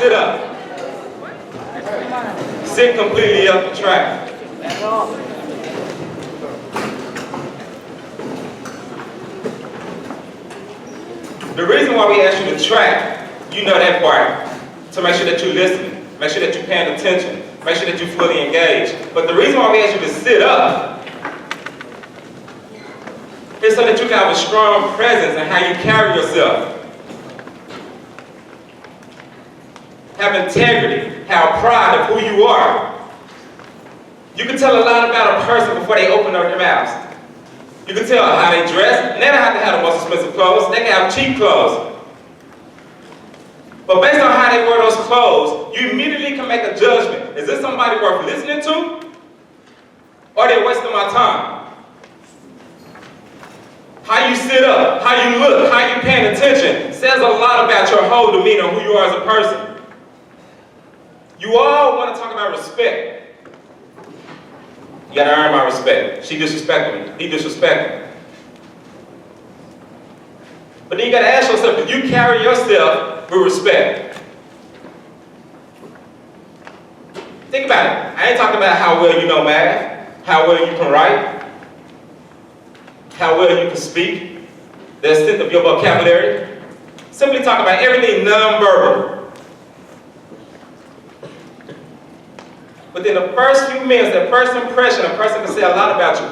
sit up. Sit completely up the track. The reason why we ask you to track, you know that part, to make sure that you're listening, make sure that you're paying attention, make sure that you're fully engaged. But the reason why we ask you to sit up is so that you can have a strong presence in how you carry yourself. Have integrity, have pride of who you are. You can tell a lot about a person before they open up their mouths. You can tell how they dress, and they don't have to have the most expensive clothes, they can have cheap clothes. But based on how they wear those clothes, you immediately can make a judgment. Is this somebody worth listening to? Or are they wasting my time? How you sit up, how you look, how you paying attention says a lot about your whole demeanor, who you are as a person. You all want to talk about respect. You gotta earn my respect. She disrespected me. He disrespected me. But then you gotta ask yourself, do you carry yourself with respect? Think about it. I ain't talking about how well you know math, how well you can write, how well you can speak, the extent of your vocabulary. Simply talk about everything nonverbal. Within the first few minutes, that first impression, a person can say a lot about you.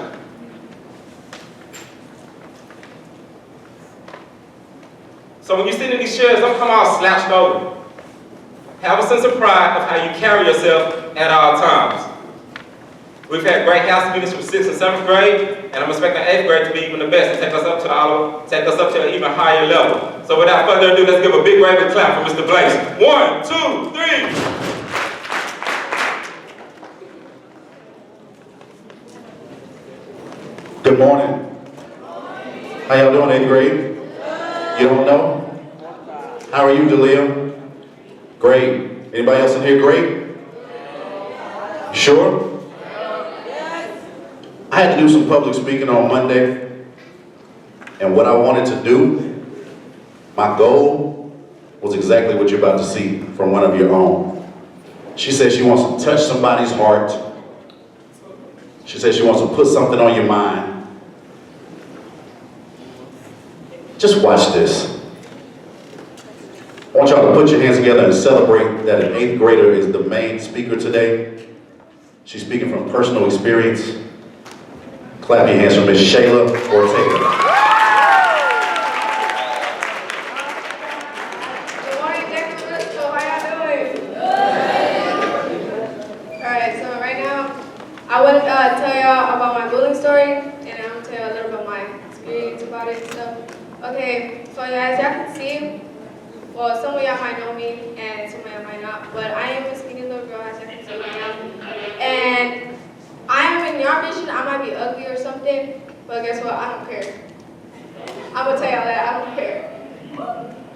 So when you sit in these chairs, don't come all slouched over. Have a sense of pride of how you carry yourself at all times. We've had great house meetings from 6th and 7th grade, and I'm expecting 8th grade to be even the best and take us up to an even higher level. So without further ado, let's give a big round of clap for Mr. Blaze. 1, 2, 3. Good morning. How y'all doing, 8th grade? You don't know? How are you, Dalia? Great. Anybody else in here great? Sure? I had to do some public speaking on Monday, and what I wanted to do, my goal was exactly what you're about to see from one of your own. She said she wants to touch somebody's heart. She said she wants to put something on your mind. Just watch this. I want y'all to put your hands together and celebrate that an 8th grader is the main speaker today. She's speaking from personal experience. Clap your hands for Miss Shayla Ortega. Good morning, Jacksonville. So how y'all doing? Alright, so right now, I want to tell y'all about my bullying story, and I'm going to tell you a little bit of my experience about it and stuff. Okay, so as y'all can see, well, some of y'all might know me, and some of y'all might not, but I am a skinny little girl, as y'all can see right now. And I am in your vision, I might be ugly or something, but guess what? I don't care. I'm going to tell y'all that, I don't care.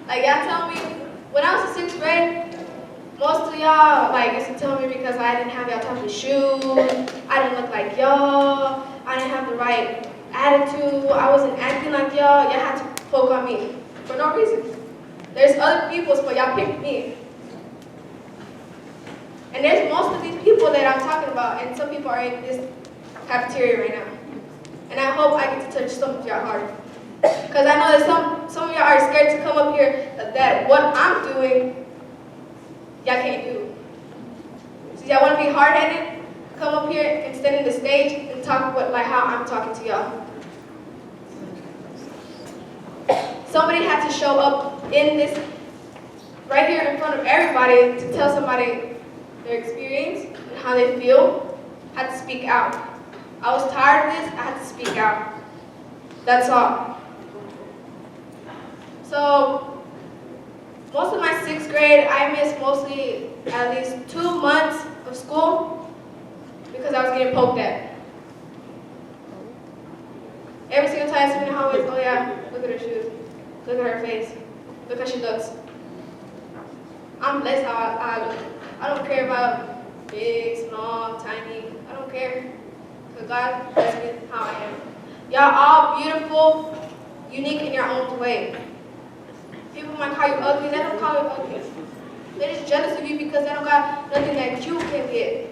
Like, y'all tell me, when I was in 6th grade, most of y'all, like, used to tell me because I didn't have y'all type of shoes, I didn't look like y'all, I didn't have the right attitude, I wasn't acting like y'all had to poke on me for no reason. There's other people, but y'all picked me. And there's most of these people that I'm talking about, and some people are in this cafeteria right now. And I hope I get to touch some of y'all heart. Because I know that some of y'all are scared to come up here that what I'm doing, y'all can't do. So y'all want to be hard-headed? Come up here and stand in the stage and talk about like how I'm talking to y'all. Somebody had to show up in this, right here in front of everybody to tell somebody their experience and how they feel. Had to speak out. I was tired of this, I had to speak out. That's all. So, most of my 6th grade, I missed mostly at least 2 months of school because I was getting poked at. Every single time I see me in the hallways, oh yeah, look at her shoes. Look at her face. Look how she looks. I'm blessed how I look. I don't care about big, small, tiny. I don't care. Because God blessed me how I am. Y'all all beautiful, unique in your own way. People might call you ugly. They don't call you ugly. They're just jealous of you because they don't got nothing that you can get.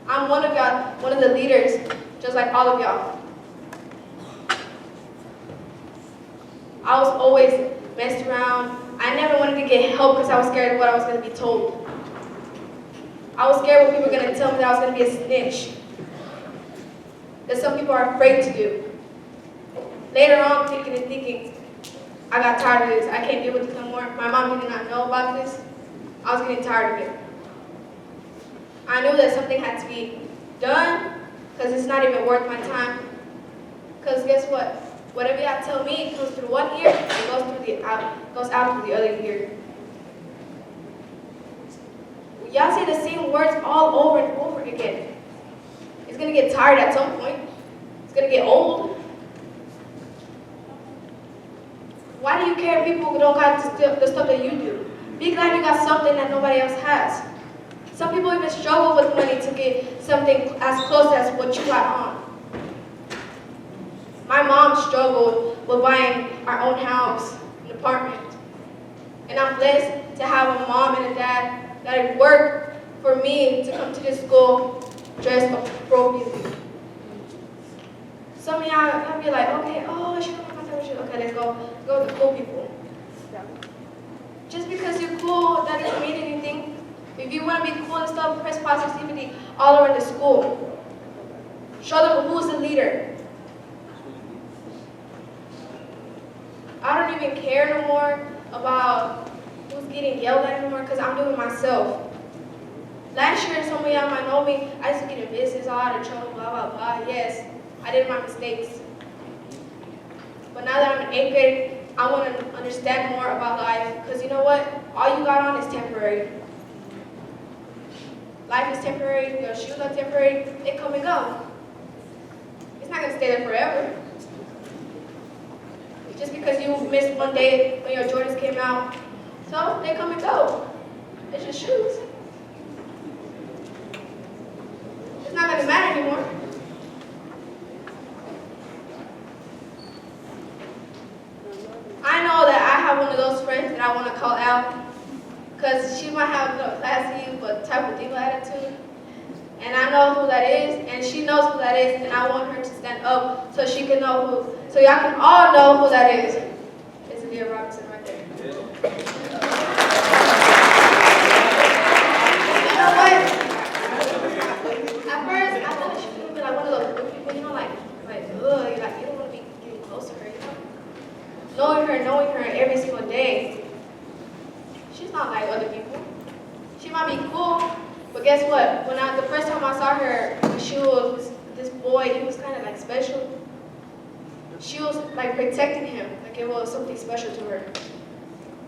I'm one of y'all, one of the leaders, just like all of y'all. I was always messed around. I never wanted to get help because I was scared of what I was going to be told. I was scared what people were going to tell me that I was going to be a snitch. That some people are afraid to do. Later on, thinking, I got tired of this. I can't deal with this no more. My mom did not know about this. I was getting tired of it. I knew that something had to be done because it's not even worth my time. Because guess what? Whatever y'all tell me goes through one ear and goes out through the other ear. Y'all say the same words all over and over again. It's gonna get tired at some point. It's gonna get old. Why do you care if people don't got the stuff that you do? Be glad you got something that nobody else has. Some people even struggle with money to get something as close as what you got on. My mom struggled with buying our own house, an apartment. And I'm blessed to have a mom and a dad that work for me to come to this school dressed appropriately. Some of y'all be like, okay, oh, she don't want to contact with you. Okay, let's go with the cool people. Just because you're cool, that doesn't mean anything. If you want to be cool and stuff, press positivity all over the school. Show them who's the leader. I don't even care no more about who's getting yelled at anymore because I'm doing it myself. Last year, some of y'all might know me, I used to get in business, all out of trouble, blah, blah, blah. Yes, I did my mistakes. But now that I'm in 8th grade, I want to understand more about life because you know what? All you got on is temporary. Life is temporary, your shoes are temporary, they come and go. It's not going to stay there forever. Just because you missed one day when your Jordans came out, so they come and go. It's just shoes. It's not going to matter anymore. I know that I have one of those friends that I want to call out because she might have a classy but type of diva attitude. And I know who that is, and she knows who that is, and I want her to stand up so she can know who, so y'all can all know who that is. It's Leah Robinson right there. You know what? At first, I thought she was gonna be like one of those people, you know, like, ugh, you don't want to be getting close to her, you know? Knowing her every single day. She's not like other people. She might be cool. But guess what? The first time I saw her, she was this boy. He was kind of like special. She was like protecting him, like it was something special to her,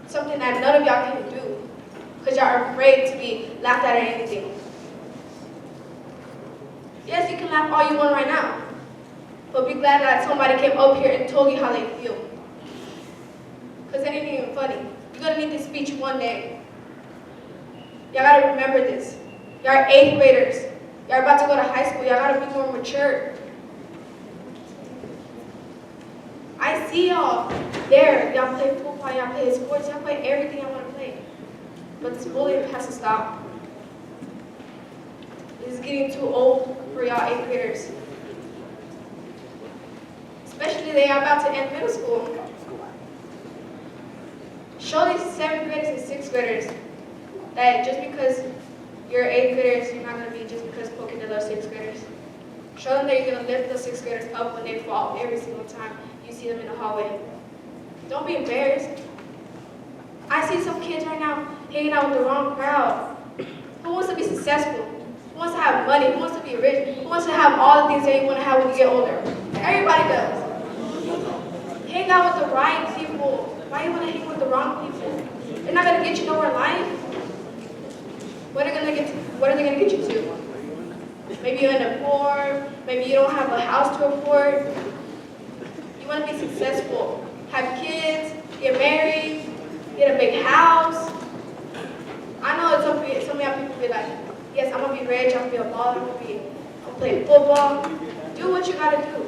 something that none of y'all can do, because y'all are afraid to be laughed at or anything. Yes, you can laugh all you want right now, but be glad that somebody came up here and told you how they feel, because it ain't even funny. You're gonna need this speech one day. Y'all gotta remember this. Y'all are 8th graders. Y'all are about to go to high school. Y'all gotta be more mature. I see y'all there. Y'all play football, y'all play sports, y'all play everything y'all want to play. But this bullying has to stop. This is getting too old for y'all 8th graders. Especially they are about to end middle school. Show these 7th graders and 6th graders that just because you're 8th graders, you're not going to be just because poking at those 6th graders. Show them that you're going to lift those 6th graders up when they fall every single time you see them in the hallway. Don't be embarrassed. I see some kids right now hanging out with the wrong crowd. Who wants to be successful? Who wants to have money? Who wants to be rich? Who wants to have all the things that you want to have when you get older? Everybody does. Hang out with the right people. Why do you want to hang with the wrong people? They're not going to get you nowhere in life. What are they going to get you to? Maybe you're in a poor, maybe you don't have a house to afford. You want to be successful, have kids, get married, get a big house. I know that some of y'all people be like, yes, I'm going to be rich, I'm going to be a baller, I'm going to play football. Do what you got to do.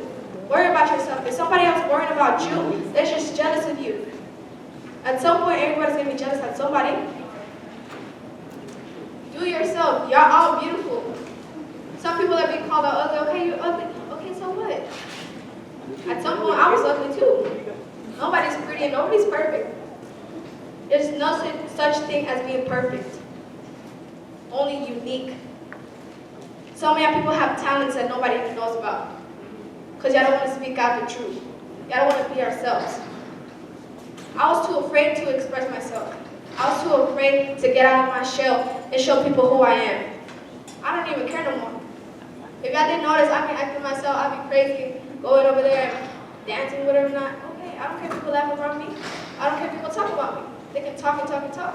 Worry about yourself. If somebody else worrying about you, they're just jealous of you. At some point, everybody's gonna be jealous at somebody. Do yourself. Y'all all beautiful. Some people are being called out ugly. Okay, you're ugly. Okay, so what? At some point, I was ugly too. Nobody's pretty and nobody's perfect. There's no such thing as being perfect. Only unique. So many people have talents that nobody even knows about. Because y'all don't want to speak out the truth. Y'all don't want to be ourselves. I was too afraid to express myself. I was too afraid to get out of my shell and show people who I am. I don't even care no more. If y'all didn't notice, I be acting myself, I be crazy, going over there, dancing, whatever not. Okay, I don't care if people laugh around me. I don't care if people talk about me. They can talk and talk and talk.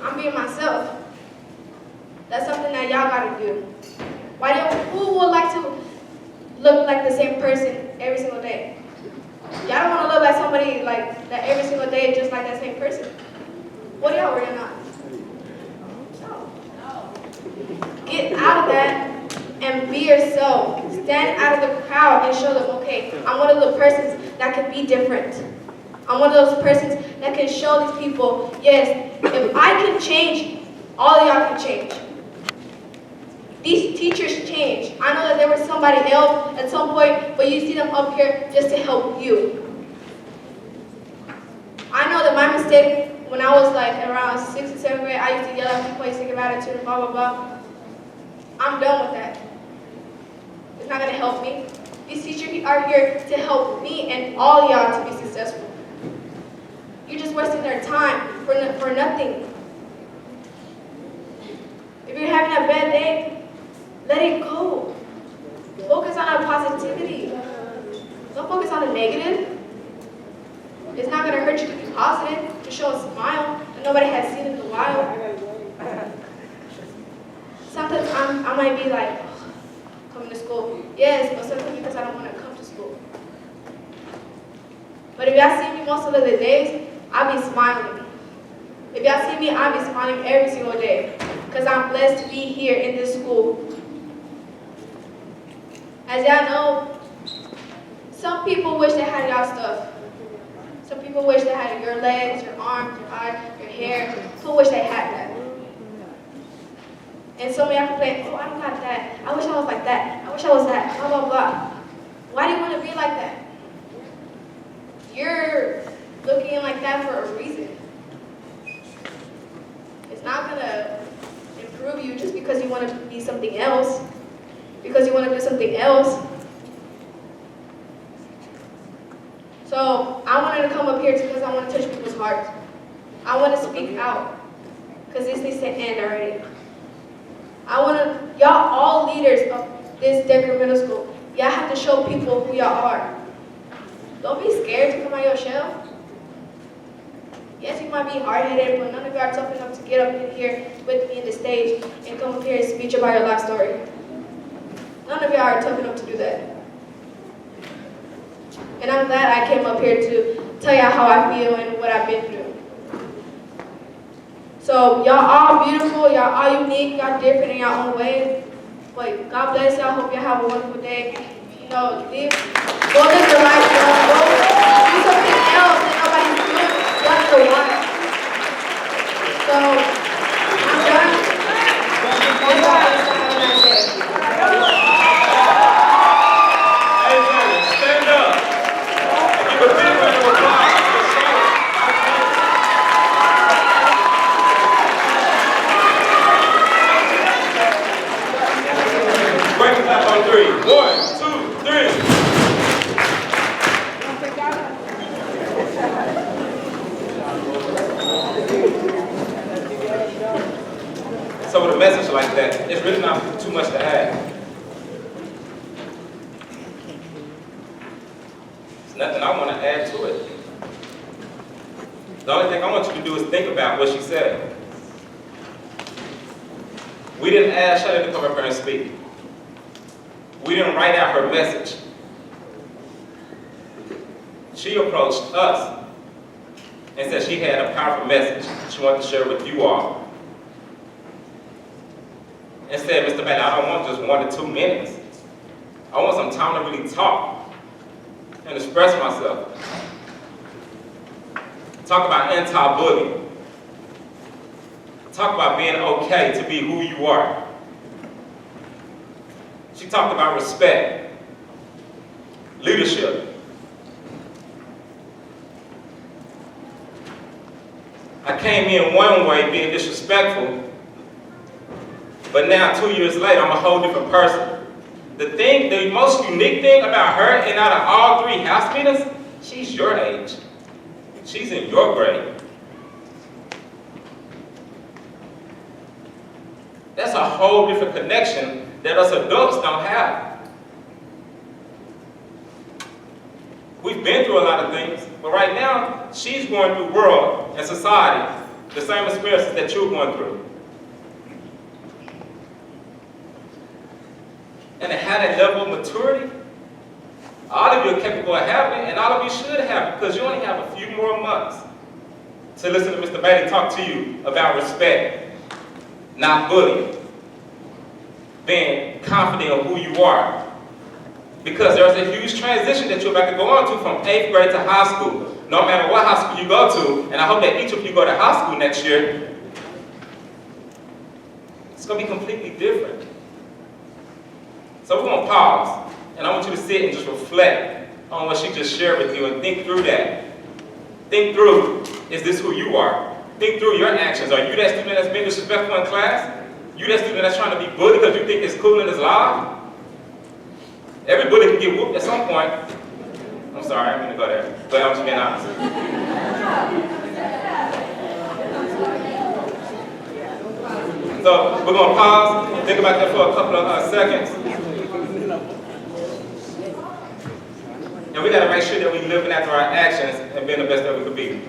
I'm being myself. That's something that y'all gotta do. Who would like to look like the same person every single day? Y'all don't want to look like somebody like that every single day, just like that same person. What are y'all worrying on? No. Get out of that and be yourself. Stand out of the crowd and show them, okay, I'm one of the persons that can be different. I'm one of those persons that can show these people, yes, if I can change, all of y'all can change. These teachers change. I know that there was somebody else at some point, but you see them up here just to help you. I know that my mistake, when I was like around 6th and 7th grade, I used to yell at people, I used to give attitude and blah, blah, blah. I'm done with that. It's not going to help me. These teachers are here to help me and all y'all to be successful. You're just wasting their time for nothing. If you're having a bad day, let it go. Focus on our positivity. Don't focus on the negative. It's not going to hurt you to be positive, to show a smile that nobody has seen in a while. Sometimes I might be like, oh, coming to school. Yes, but sometimes because I don't want to come to school. But if y'all see me most of the days, I'll be smiling. If y'all see me, I'll be smiling every single day. Because I'm blessed to be here in this school. As y'all know, some people wish they had y'all stuff. Some people wish they had your legs, your arms, your eyes, your hair. Some wish they had that. And some of y'all complain, oh, I don't got that. I wish I was like that. I wish I was that. Blah, blah, blah. Why do you want to be like that? You're looking like that for a reason. It's not going to improve you just because you want to be something else. Because you want to do something else. So I wanted to come up here because I want to touch people's hearts. I want to speak out because this needs to end already. Y'all all leaders of this Decker Middle School, y'all have to show people who y'all are. Don't be scared to come out of your shell. Yes, you might be hard-headed, but none of you are tough enough to get up in here with me in the stage and come up here and speak about your life story. None of y'all are tough enough to do that. And I'm glad I came up here to tell y'all how I feel and what I've been through. So y'all all beautiful, y'all all unique, y'all different in your own way. But God bless y'all, hope y'all have a wonderful day. You know, go live your life, go do something else that nobody's doing once in a while. So, I'm done. And God bless y'all, have a nice day. Stand up. Give a big round of applause. Break it up on 3. 1, 2, 3. So with a message like that, it's really not too much to add. There's nothing I want to add to it. The only thing I want you to do is think about what she said. We didn't ask Shayla to come up here and speak. We didn't write out her message. She approached us and said she had a powerful message she wanted to share with you all. And said, Mr. Bailey, I don't want just 1 to 2 minutes. I want some time to really talk and express myself. Talk about anti-bullying. Talk about being okay to be who you are. She talked about respect, leadership. I came in one way being disrespectful, but now 2 years later, I'm a whole different person. The most unique thing about her, and out of all 3 house meetings, she's your age. She's in your grade. That's a whole different connection that us adults don't have. We've been through a lot of things, but right now, she's going through world and society, the same experiences that you're going through. And to have that level of maturity, all of you are capable of having it, and all of you should have it, because you only have a few more months to listen to Mr. Bailey talk to you about respect, not bullying, being confident in who you are. Because there's a huge transition that you're about to go on to from 8th grade to high school. No matter what high school you go to, and I hope that each of you go to high school next year, it's going to be completely different. So we're going to pause, and I want you to sit and just reflect on what she just shared with you and think through that. Think through, is this who you are? Think through your actions. Are you that student that's being disrespectful in class? You that student that's trying to be bullied because you think it's cool and it's loud? Every bully can get whooped at some point. I'm sorry, I'm going to go there, but I'm just being honest. So we're going to pause, think about that for a couple of seconds. And we got to make sure that we're living after our actions and being the best that we could be.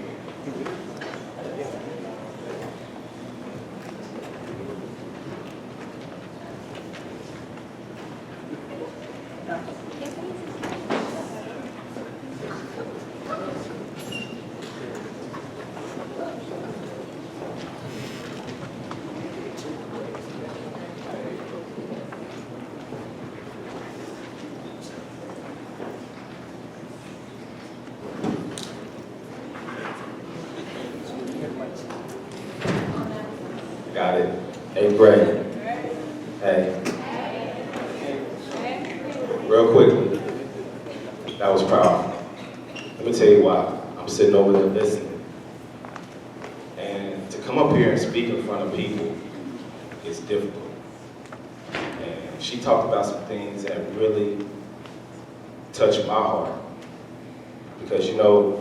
Got it. 8th grade. Hey. Real quickly. That was powerful. Let me tell you why. I'm sitting over there listening. And to come up here and speak in front of people is difficult. And she talked about some things that really touched my heart. Because you know,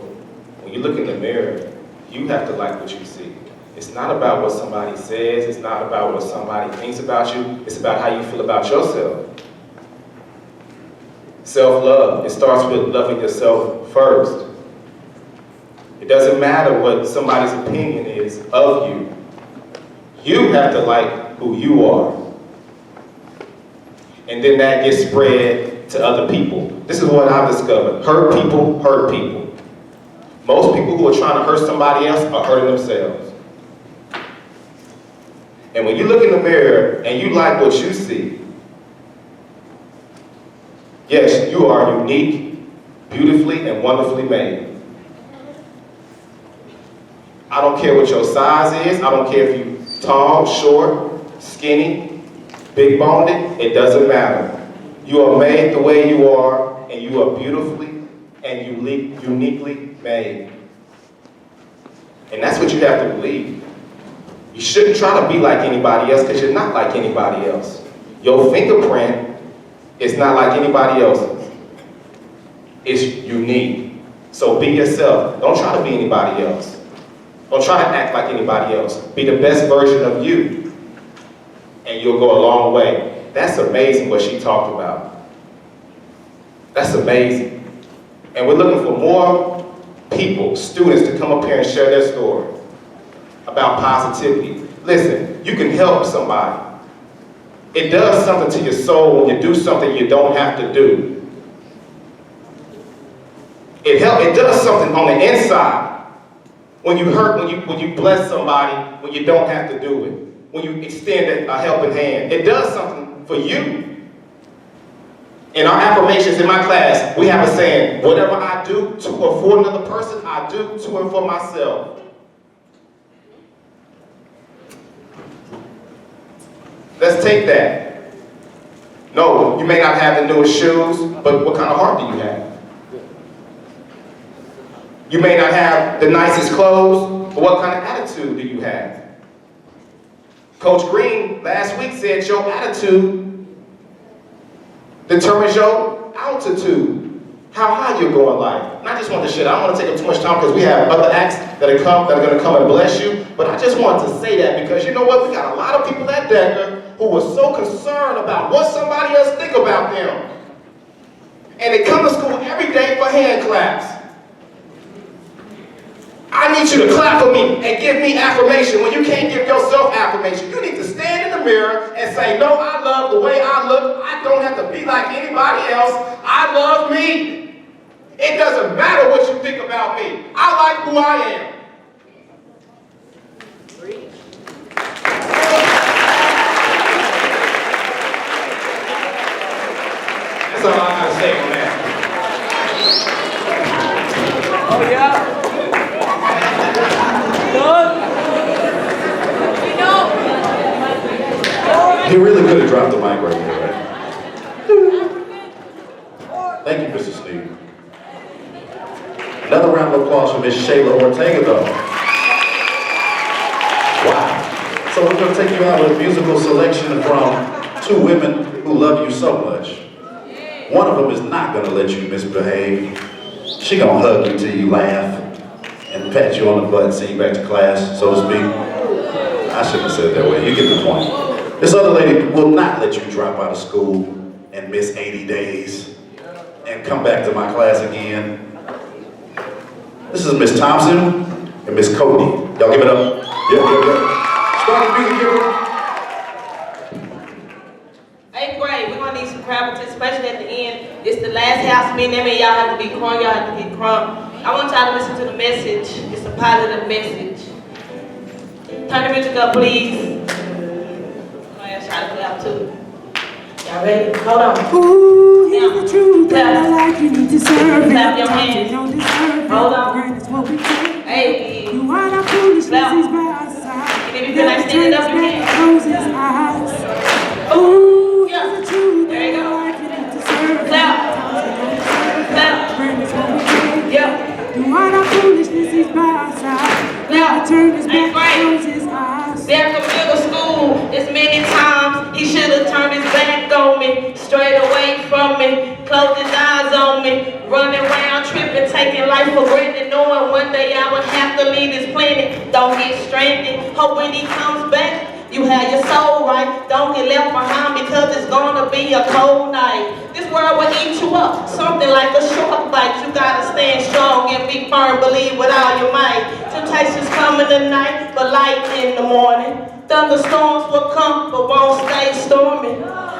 when you look in the mirror, you have to like what you see. It's not about what somebody says, it's not about what somebody thinks about you, it's about how you feel about yourself. Self-love, it starts with loving yourself first. It doesn't matter what somebody's opinion is of you. You have to like who you are. And then that gets spread to other people. This is what I've discovered. Hurt people hurt people. Most people who are trying to hurt somebody else are hurting themselves. And when you look in the mirror and you like what you see, yes, you are unique, beautifully and wonderfully made. I don't care what your size is. I don't care if you're tall, short, skinny, big boned. It doesn't matter. You are made the way you are, and you are beautifully and uniquely made. And that's what you have to believe. You shouldn't try to be like anybody else because you're not like anybody else. Your fingerprint is not like anybody else's. It's unique. So be yourself. Don't try to be anybody else. Don't try to act like anybody else. Be the best version of you, and you'll go a long way. That's amazing what she talked about. That's amazing. And we're looking for more people, students, to come up here and share their story about positivity. Listen, you can help somebody. It does something to your soul when you do something you don't have to do. It does something on the inside when you hurt, when you bless somebody, when you don't have to do it, when you extend a helping hand. It does something for you. In our affirmations in my class, we have a saying, whatever I do to or for another person, I do to and for myself. Let's take that. No, you may not have the newest shoes, but what kind of heart do you have? You may not have the nicest clothes, but what kind of attitude do you have? Coach Green last week said your attitude determines your altitude, how high you're going in life. And I just want to share that. I don't want to take up too much time because we have other acts that are going to come and bless you, but I just wanted to say that because you know what? We got a lot of people at Decker who were so concerned about what somebody else think about them. And they come to school every day for hand claps. I need you to clap for me and give me affirmation. When you can't give yourself affirmation, you need to stand in the mirror and say, no, I love the way I look. I don't have to be like anybody else. I love me. It doesn't matter what you think about me. I like who I am. That's all I gotta say on that. Oh yeah. He really could have dropped the mic right there, right? Thank you, Mr. Steve. Another round of applause for Miss Shayla Ortega, though. Wow. So we're going to take you out with a musical selection from two women who love you so much. One of them is not going to let you misbehave. She going to hug you till you laugh and pat you on the butt and send you back to class, so to speak. I shouldn't have said it that way. You get the point. This other lady will not let you drop out of school and miss 80 days and come back to my class again. This is Miss Thompson and Miss Cody. Y'all give it up. Yeah. Start the music, give it up. 8th grade, we're gonna need some crowd participation at the end. It's the last house meeting. That means y'all have to be crunk, y'all have to get crunk. I want y'all to listen to the message. It's a positive message. Turn the music up, please. Shout it out too. Y'all ready? Hold on. Ooh, here's the truth that I like, you need to serve it. Clap your hands. You don't deserve it. Hold on. That's what we do. Hey. You are not foolish, Clap. he's by our side. And if you feel like standing up, you can. Close his eyes. Ooh, Yeah. here's the truth There you that go. I like, you need to serve it. Clap. Clap. That's what we do. Yeah. You are not foolishness, he's by our side. Now, Turn his ain't back, right. close his eyes. There from middle school, as many times he should have turned his back on me, straight away from me, closed his eyes on me, running around, tripping, taking life for granted, knowing one day I would have to leave this planet. Don't get stranded, hope when he comes back, you have your soul right. Don't get left behind because it's gonna be a cold night. This world will eat you up, something like a shark bite. You gotta stand strong and be firm, believe with all your might. Temptations come in the night, but light in the morning. Thunderstorms will come, but won't stay stormy.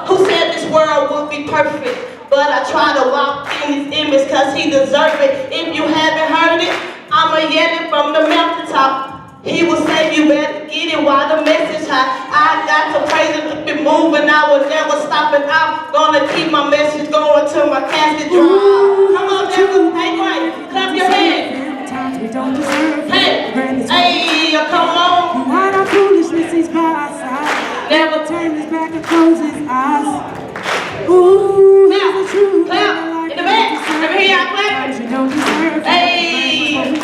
Who said this world would be perfect? But I try to walk in his image cause he deserve it. If you haven't heard it, I'ma yell it from the mountaintop. He will say you better get it while the message high. I got to praise him, keep it moving, I will never stop it. I'm gonna keep my message going till my casket dry. Come on, devil, hey, right, clap your hands. Times we don't deserve it. Hey, hey, come on. You are not foolishness, he's by our side. Never Turn his back and close his eyes. Ooh, here's the truth. Clap, in the back. Let me hear y'all clapping. You don't deserve it. Hey,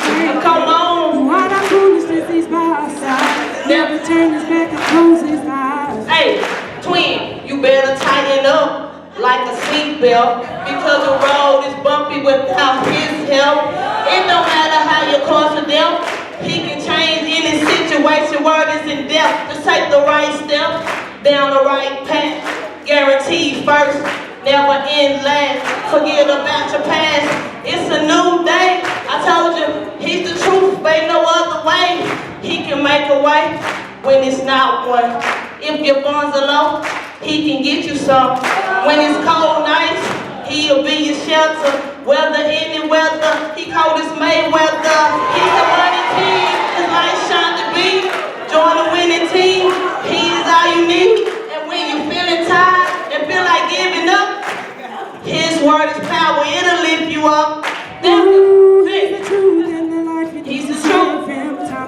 come on. You are not foolishness, he's by our side. Never turn his back and close his eyes. Hey, twin, you better tighten up like a seatbelt because the road is bumpy without his help. It don't matter how your course of death. He can change any situation, word is in depth. Just take the right step down the right path. Guaranteed first, never end last. Forget about your past. It's a new day. I told you, he's the truth, ain't no other way. He can make a way when it's not one. If your funds are low, he can get you some. When it's cold nights, he'll be your shelter. Weather any weather, he cold as Mayweather. He's the money king, his light shine to be. Join the winning team, he is all you need. And when you're feeling tired and feel like giving up,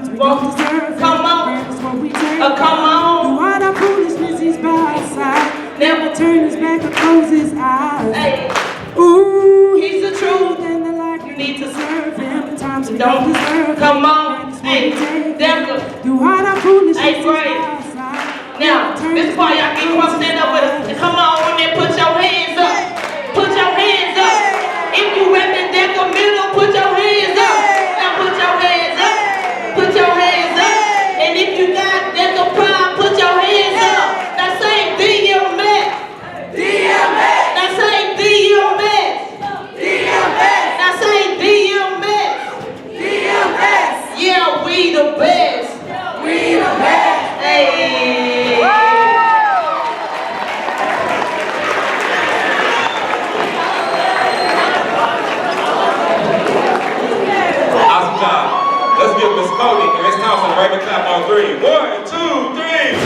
times we don't deserve it. Come on. That's what we take. Come on. Through all our foolishness, he's by our side. Never turn his back or close his eyes. Hey, Ooh, he's the truth. and the life You need to serve him. The times we Don't. don't deserve it. Come on. That's what Hey, we take. Deborah. Through all our foolishness, Hey, he's by Bray. our side. Now, this is why y'all get cross, stand up with us. And come on and put your hands up. Put your hands up. If you reppin' Deca Middle, put your hands up. Now put your hands up. Put your hands up. And if you got Deca Pride, put your hands up. Now say DMX. DMX. Now say DMX. DMX. Now say DMX. DMX. Yeah, we the best. We the best. Hey. Awesome job. Let's give Miss Cody and Miss Thompson a regular clap on 3. 1, 2, 3.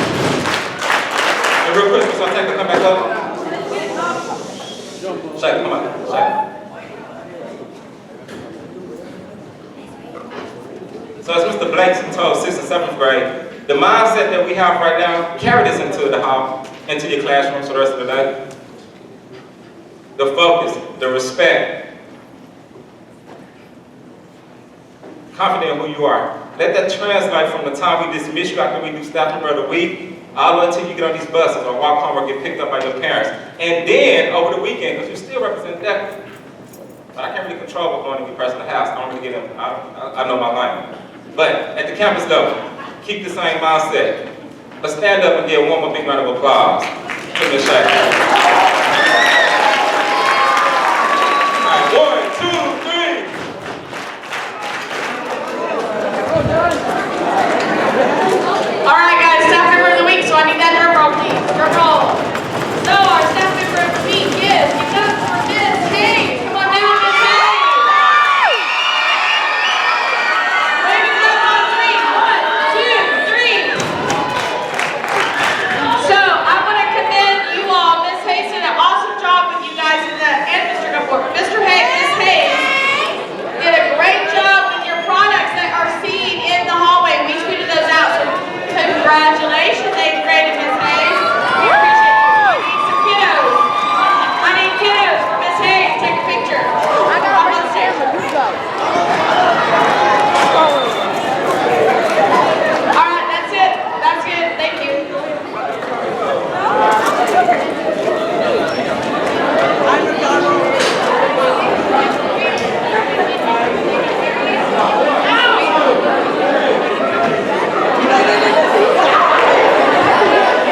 And real quick, so I take to come back up. Shayla, come on. Shayla. So as Mr. Blakeson told 6th and 7th grade, the mindset that we have right now, carry this into the house, into your classrooms for the rest of the day. The focus, the respect, confident in who you are. Let that translate from the time we dismiss you after we do staff member of the week, all the way until you get on these buses or walk home or get picked up by your parents. And then over the weekend, because you still represent that. But I can't really control what's going on in your personal house. I don't really get them. I know my line. But at the campus level, keep the same mindset. Let's stand up and give one more big round of applause to Ms. Shayla.